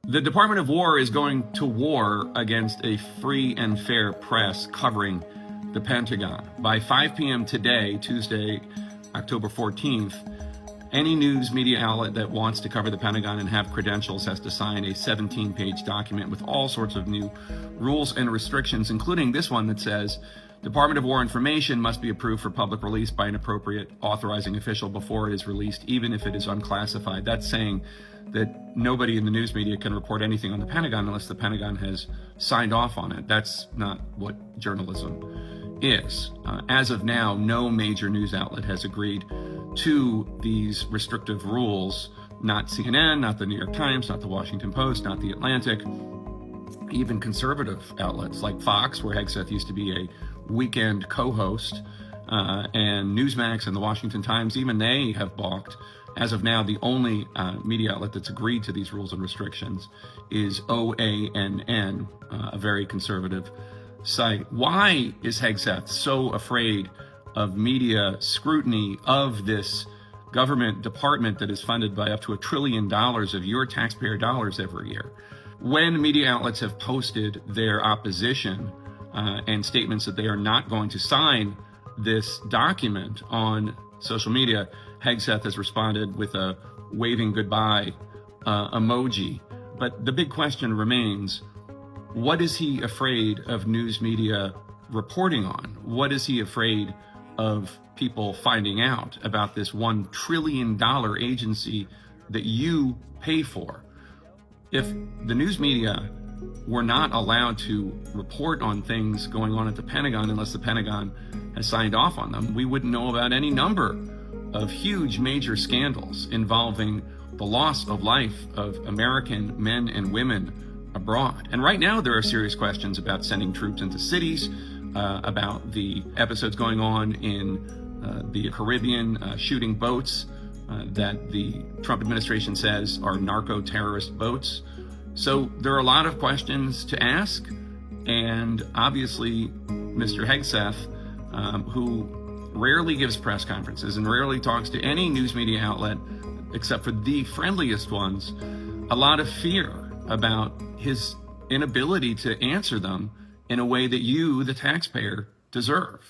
The Department of War is going to war against a free and fair press covering the Pentagon. By 5 p.m. today, Tuesday, October 14th, any news media outlet that wants to cover the Pentagon and have credentials has to sign a 17-page document with all sorts of new rules and restrictions, including this one that says Department of War information must be approved for public release by an appropriate authorizing official before it is released, even if it is unclassified. That's saying that nobody in the news media can report anything on the Pentagon unless the Pentagon has signed off on it. That's not what journalism is. As of now, no major news outlet has agreed to these restrictive rules. Not CNN, not the New York Times, not the Washington Post, not the Atlantic. Even conservative outlets like Fox, where Hegseth used to be a weekend co-host, and Newsmax and the Washington Times, even they have balked. As of now, the only media outlet that's agreed to these rules and restrictions is OANN, a very conservative site. Why is Hegseth so afraid of media scrutiny of this government department that is funded by up to $1 trillion of your taxpayer dollars every year? When media outlets have posted their opposition and statements that they are not going to sign this document on social media, Hegseth has responded with a waving goodbye emoji. But the big question remains, what is he afraid of news media reporting on? What is he afraid of people finding out about this $1 trillion agency that you pay for? If the news media were not allowed to report on things going on at the Pentagon unless the Pentagon has signed off on them, we wouldn't know about any number of huge major scandals involving the loss of life of American men and women abroad. And right now there are serious questions about sending troops into cities, about the episodes going on in the Caribbean, shooting boats that the Trump administration says are narco-terrorist boats. So there are a lot of questions to ask, and obviously Mr. Hegseth, who rarely gives press conferences and rarely talks to any news media outlet except for the friendliest ones, a lot of fear about his inability to answer them in a way that you, the taxpayer, deserve.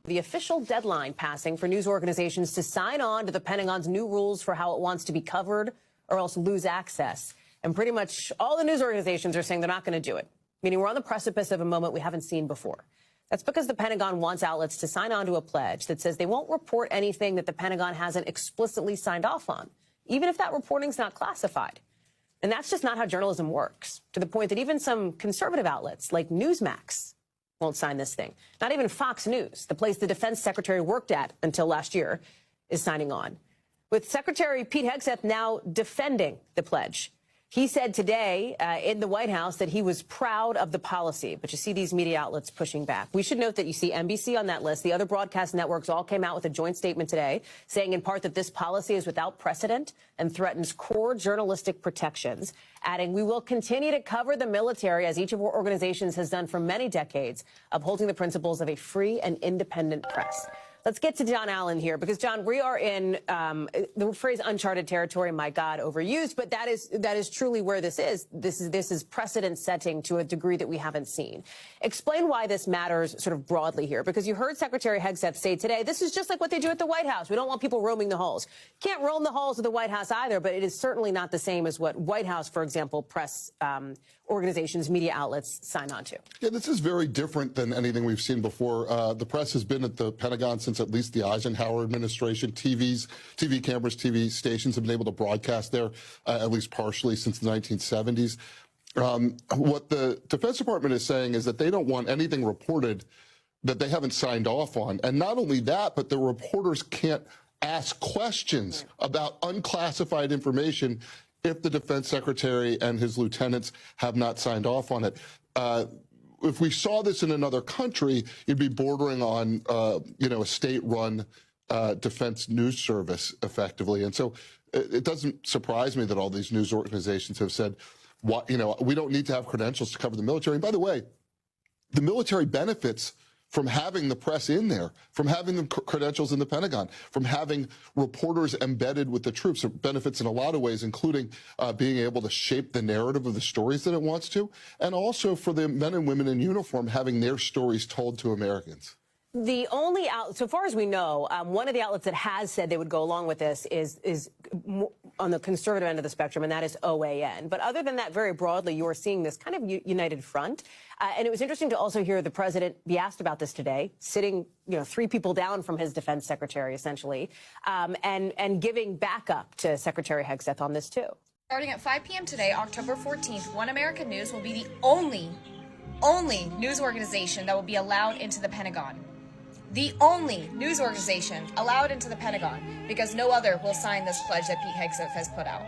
The official deadline passing for news organizations to sign on to the Pentagon's new rules for how it wants to be covered or else lose access. And pretty much all the news organizations are saying they're not going to do it, meaning we're on the precipice of a moment we haven't seen before. That's because the Pentagon wants outlets to sign on to a pledge that says they won't report anything that the Pentagon hasn't explicitly signed off on, even if that reporting's not classified. And that's just not how journalism works, to the point that even some conservative outlets like Newsmax won't sign this thing. Not even Fox News, the place the defense secretary worked at until last year, is signing on. With Secretary Pete Hegseth now defending the pledge. He said today in the White House that he was proud of the policy, but you see these media outlets pushing back. We should note that you see NBC on that list. The other broadcast networks all came out with a joint statement today saying in part that this policy is without precedent and threatens core journalistic protections, adding, we will continue to cover the military as each of our organizations has done for many decades, upholding the principles of a free and independent press. Let's get to John Allen here, because, John, we are in the phrase uncharted territory, my God, overused, but that is truly where this is. This is precedent setting to a degree that we haven't seen. Explain why this matters sort of broadly here, because you heard Secretary Hegseth say today, this is just like what they do at the White House. We don't want people roaming the halls. Can't roam the halls of the White House either, but it is certainly not the same as what White House, for example, press organizations, media outlets sign on to. Yeah, this is very different than anything we've seen before. The press has been at the Pentagon since at least the Eisenhower administration. TV cameras, TV stations have been able to broadcast there, at least partially, since the 1970s. What the Defense Department is saying is that they don't want anything reported that they haven't signed off on. And not only that, but the reporters can't ask questions about unclassified information if the defense secretary and his lieutenants have not signed off on it. If we saw this in another country, you'd be bordering on, a state-run defense news service, effectively. And so it doesn't surprise me that all these news organizations have said, we don't need to have credentials to cover the military. And by the way, the military benefits from having the press in there, from having the credentials in the Pentagon, from having reporters embedded with the troops. It benefits in a lot of ways, including being able to shape the narrative of the stories that it wants to, and also for the men and women in uniform having their stories told to Americans. The only so far as we know, one of the outlets that has said they would go along with this is on the conservative end of the spectrum, and that is OAN. But other than that, very broadly, you are seeing this kind of united front. And it was interesting to also hear the president be asked about this today, sitting, 3 people down from his defense secretary, essentially, and giving backup to Secretary Hegseth on this, too. Starting at 5 p.m. today, October 14th, One American News will be the only news organization that will be allowed into the Pentagon. The only news organization allowed into the Pentagon, because no other will sign this pledge that Pete Hegseth has put out.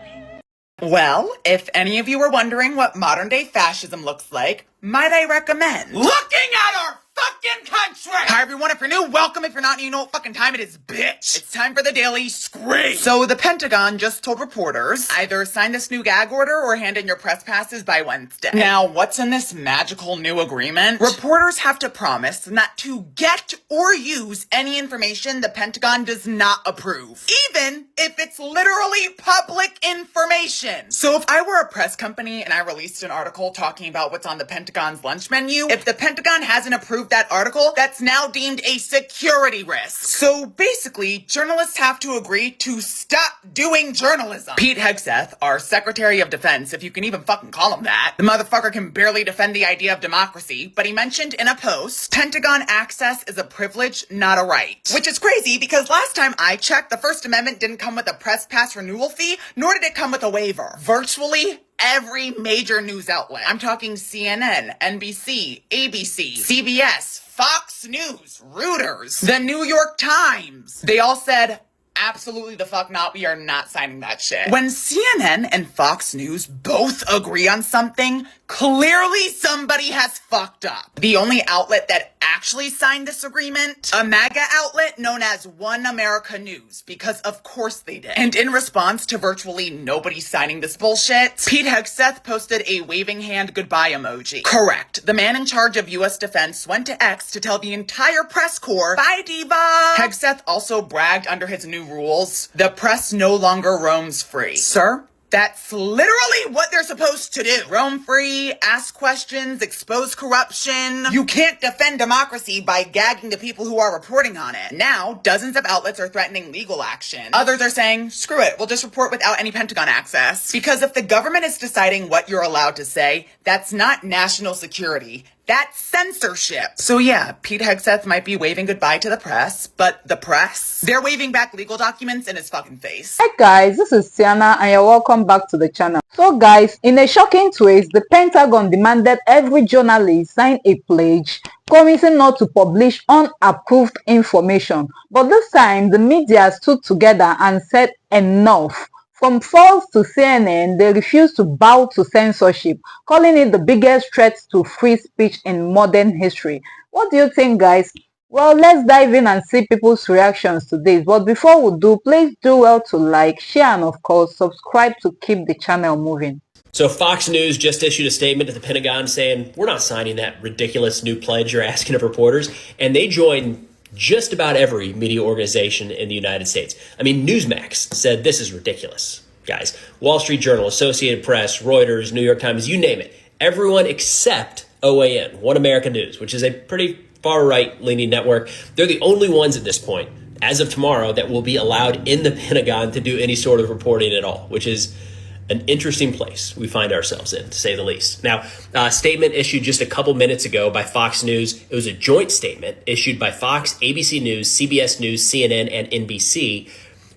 Well, if any of you are wondering what modern-day fascism looks like, might I recommend looking at our fucking country! Hi everyone, if you're new, welcome. If you're not new, you know what fucking time it is, bitch! It's time for the Daily Scream! So the Pentagon just told reporters, either sign this new gag order or hand in your press passes by Wednesday. Now, what's in this magical new agreement? Reporters have to promise not to get or use any information the Pentagon does not approve, even if it's literally public information. So if I were a press company and I released an article talking about what's on the Pentagon's lunch menu, if the Pentagon hasn't approved that article, that's now deemed a security risk. So basically, journalists have to agree to stop doing journalism. Pete Hegseth, our Secretary of Defense, if you can even fucking call him that, the motherfucker can barely defend the idea of democracy, but he mentioned in a post, Pentagon access is a privilege, not a right. Which is crazy because last time I checked, the First Amendment didn't come with a press pass renewal fee, nor did it come with a waiver. Virtually every major news outlet, I'm talking CNN, NBC, ABC, CBS, Fox News, Reuters, the New York Times, they all said, absolutely the fuck not, we are not signing that shit. When CNN and Fox News both agree on something, clearly somebody has fucked up. The only outlet that actually signed this agreement, a MAGA outlet known as One America News, because of course they did. And in response to virtually nobody signing this bullshit, Pete Hegseth posted a waving hand goodbye emoji. Correct. The man in charge of U.S. defense went to X to tell the entire press corps, bye diva! Hegseth also bragged under his new rules, the press no longer roams free. Sir? That's literally what they're supposed to do. Roam free, ask questions, expose corruption. You can't defend democracy by gagging the people who are reporting on it. Now, dozens of outlets are threatening legal action. Others are saying, screw it, we'll just report without any Pentagon access. Because if the government is deciding what you're allowed to say, that's not national security. That's censorship. So yeah, Pete Hegseth might be waving goodbye to the press, but the press, they're waving back legal documents in his fucking face. Hi guys, this is Sienna and you're welcome back to the channel. So guys, in a shocking twist, the Pentagon demanded every journalist sign a pledge promising not to publish unapproved information. But this time, the media stood together and said enough. From Fox to CNN, they refused to bow to censorship, calling it the biggest threat to free speech in modern history. What do you think, guys? Well, let's dive in and see people's reactions to this. But before we do, please do well to like, share, and of course, subscribe to keep the channel moving. So Fox News just issued a statement to the Pentagon saying, we're not signing that ridiculous new pledge you're asking of reporters. And they joined just about every media organization in the United States. I mean, Newsmax said this is ridiculous, guys. Wall Street Journal, Associated Press, Reuters, New York Times, you name it. Everyone except OAN, One American News, which is a pretty far-right leaning network. They're the only ones at this point, as of tomorrow, that will be allowed in the Pentagon to do any sort of reporting at all, which is an interesting place we find ourselves in, to say the least. Now, a statement issued just a couple minutes ago by Fox News. It was a joint statement issued by Fox, ABC News, CBS News, CNN, and NBC,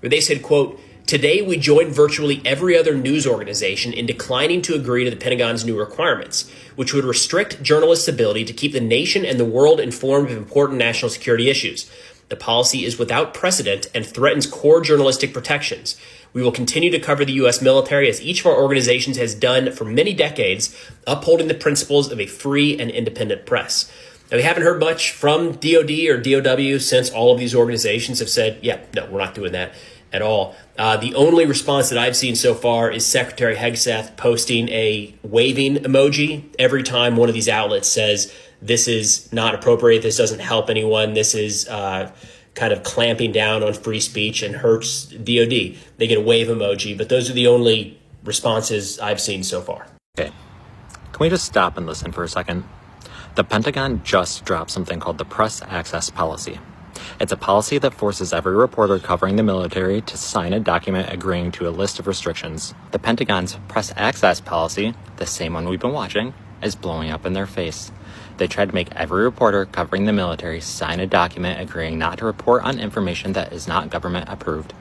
where they said, quote, today we join virtually every other news organization in declining to agree to the Pentagon's new requirements, which would restrict journalists' ability to keep the nation and the world informed of important national security issues. The policy is without precedent and threatens core journalistic protections. We will continue to cover the U.S. military as each of our organizations has done for many decades, upholding the principles of a free and independent press. Now, we haven't heard much from DOD or DOW since all of these organizations have said, yeah, no, we're not doing that at all. The only response that I've seen so far is Secretary Hegseth posting a waving emoji every time one of these outlets says this is not appropriate. This doesn't help anyone. This is kind of clamping down on free speech and hurts DOD. They get a wave emoji, but those are the only responses I've seen so far. Okay, can we just stop and listen for a second? The Pentagon just dropped something called the Press Access Policy. It's a policy that forces every reporter covering the military to sign a document agreeing to a list of restrictions. The Pentagon's Press Access Policy, the same one we've been watching, is blowing up in their face. They tried to make every reporter covering the military sign a document agreeing not to report on information that is not government approved,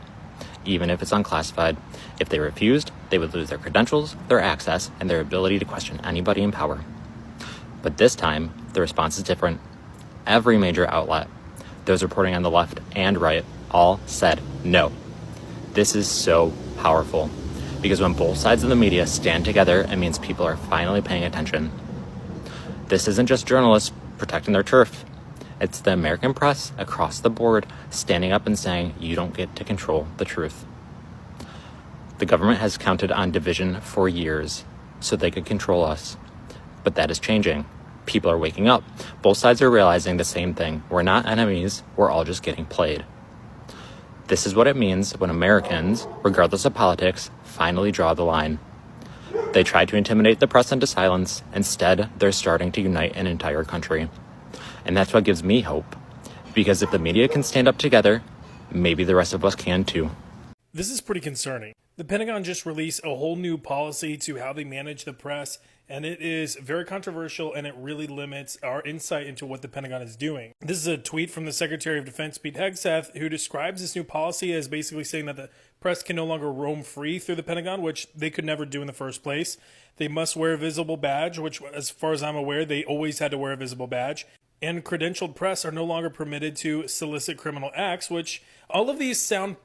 even if it's unclassified. If they refused, they would lose their credentials, their access, and their ability to question anybody in power. But this time, the response is different. Every major outlet, those reporting on the left and right, all said no. This is so powerful, because when both sides of the media stand together, it means people are finally paying attention. This isn't just journalists protecting their turf. It's the American press across the board standing up and saying, you don't get to control the truth. The government has counted on division for years so they could control us. But that is changing. People are waking up. Both sides are realizing the same thing. We're not enemies. We're all just getting played. This is what it means when Americans, regardless of politics, finally draw the line. They tried to intimidate the press into silence. Instead, they're starting to unite an entire country. And that's what gives me hope. Because if the media can stand up together, maybe the rest of us can too. This is pretty concerning. The Pentagon just released a whole new policy to how they manage the press, and it is very controversial, and it really limits our insight into what the Pentagon is doing. This is a tweet from the Secretary of Defense, Pete Hegseth, who describes this new policy as basically saying that the press can no longer roam free through the Pentagon, which they could never do in the first place. They must wear a visible badge, which, as far as I'm aware, they always had to wear a visible badge. And credentialed press are no longer permitted to solicit criminal acts, which all of these sound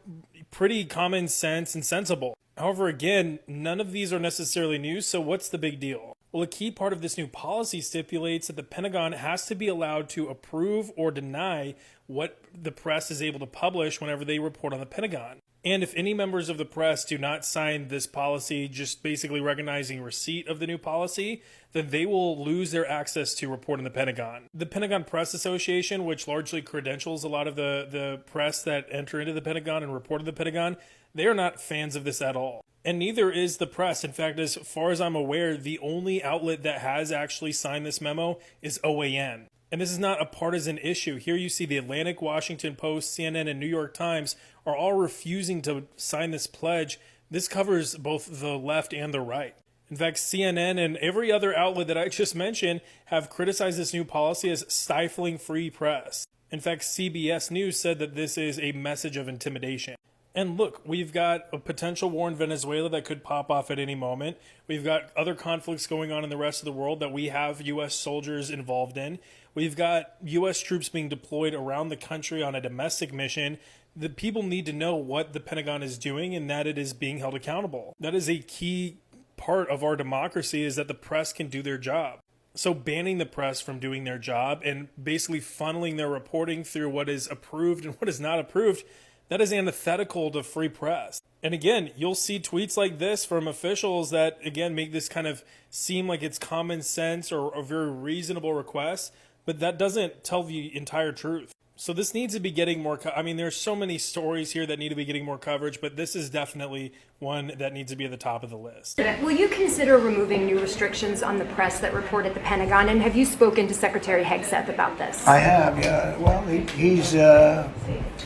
pretty common sense and sensible. However, again, none of these are necessarily new, so what's the big deal? Well, a key part of this new policy stipulates that the Pentagon has to be allowed to approve or deny what the press is able to publish whenever they report on the Pentagon. And if any members of the press do not sign this policy, just basically recognizing receipt of the new policy, then they will lose their access to report on the Pentagon. The Pentagon Press Association, which largely credentials a lot of the press that enter into the Pentagon and report to the Pentagon, they are not fans of this at all. And neither is the press. In fact, as far as I'm aware, the only outlet that has actually signed this memo is OAN. And this is not a partisan issue. Here you see the Atlantic, Washington Post, CNN, and New York Times are all refusing to sign this pledge. This covers both the left and the right. In fact, CNN and every other outlet that I just mentioned have criticized this new policy as stifling free press. In fact, CBS News said that this is a message of intimidation. And look, we've got a potential war in Venezuela that could pop off at any moment. We've got other conflicts going on in the rest of the world that we have U.S. soldiers involved in. We've got U.S. troops being deployed around the country on a domestic mission. The people need to know what the Pentagon is doing and that it is being held accountable. That is a key part of our democracy, is that the press can do their job. So banning the press from doing their job and basically funneling their reporting through what is approved and what is not approved, that is antithetical to free press. And again, you'll see tweets like this from officials that, again, make this kind of seem like it's common sense or a very reasonable request, but that doesn't tell the entire truth. So this needs to be getting more, there's so many stories here that need to be getting more coverage, but this is definitely one that needs to be at the top of the list. Will you consider removing new restrictions on the press that report at the Pentagon? And have you spoken to Secretary Hegseth about this? I have, yeah. Well, he's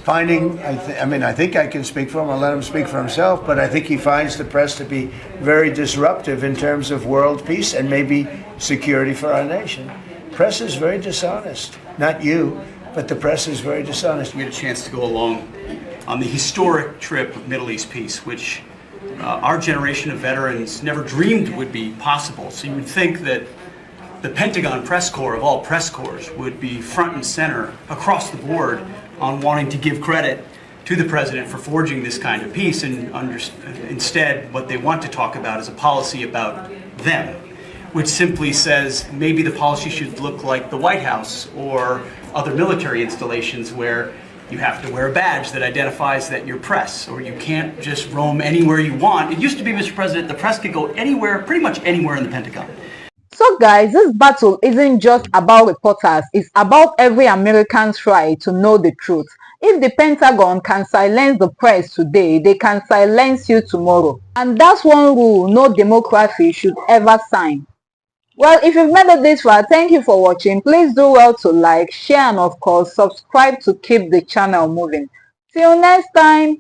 finding, I think I can speak for him. I'll let him speak for himself, but I think he finds the press to be very disruptive in terms of world peace and maybe security for our nation. Press is very dishonest. Not you, but the press is very dishonest. We had a chance to go along on the historic trip of Middle East peace, which our generation of veterans never dreamed would be possible. So you would think that the Pentagon press corps, of all press corps, would be front and center across the board on wanting to give credit to the president for forging this kind of peace, and instead what they want to talk about is a policy about them, which simply says maybe the policy should look like the White House or other military installations where you have to wear a badge that identifies that you're press, or you can't just roam anywhere you want. It used to be, Mr. President, the press could go anywhere, pretty much anywhere in the Pentagon. So guys, this battle isn't just about reporters, it's about every American's right to know the truth. If the Pentagon can silence the press today, they can silence you tomorrow. And that's one rule no democracy should ever sign. Well, if you've made it this far, thank you for watching. Please do well to like, share, and of course, subscribe to keep the channel moving. Till next time.